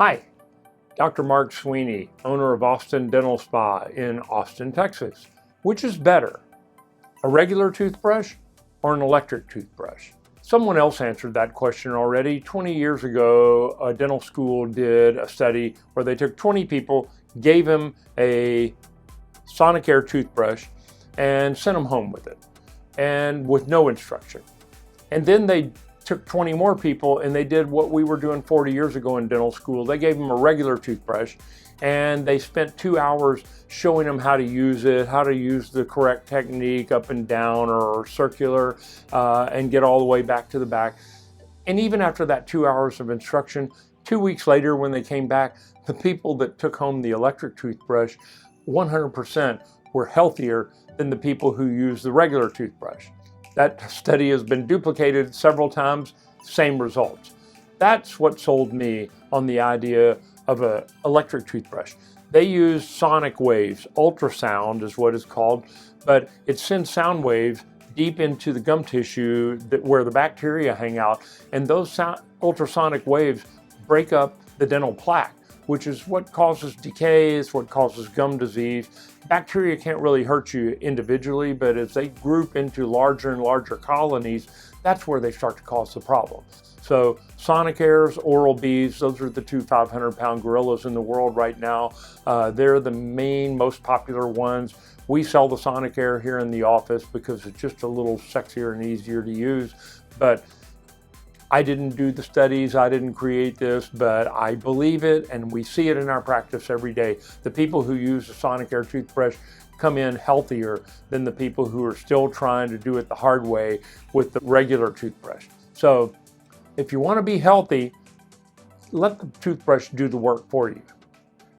Hi, Dr. Mark Sweeney, owner of Austin Dental Spa in Austin, Texas. Which is better, a regular toothbrush or an electric toothbrush? Someone else answered that question already. 20 years ago, a dental school did a study where they took 20 people, gave them a Sonicare toothbrush, and sent them home with it, and with no instruction. And then they took 20 more people and they did what we were doing 40 years ago in dental school. They gave them a regular toothbrush and they spent 2 hours showing them how to use it, how to use the correct technique up and down or circular, and get all the way back to the back. And even after that 2 hours of instruction, 2 weeks later when they came back, the people that took home the electric toothbrush, 100% were healthier than the people who used the regular toothbrush. That study has been duplicated several times, same results. That's what sold me on the idea of an electric toothbrush. They use sonic waves, ultrasound is what it's called, but it sends sound waves deep into the gum tissue where the bacteria hang out, and those ultrasonic waves break up the dental plaque, which is what causes decay, is what causes gum disease. Bacteria can't really hurt you individually, but as they group into larger and larger colonies, that's where they start to cause the problem. So Sonicare's, Oral-B's, those are the two 500-pound gorillas in the world right now. They're the main, most popular ones. We sell the Sonicare here in the office because it's just a little sexier and easier to use. But I didn't do the studies, I didn't create this, but I believe it and we see it in our practice every day. The people who use the Sonicare toothbrush come in healthier than the people who are still trying to do it the hard way with the regular toothbrush. So if you want to be healthy, let the toothbrush do the work for you.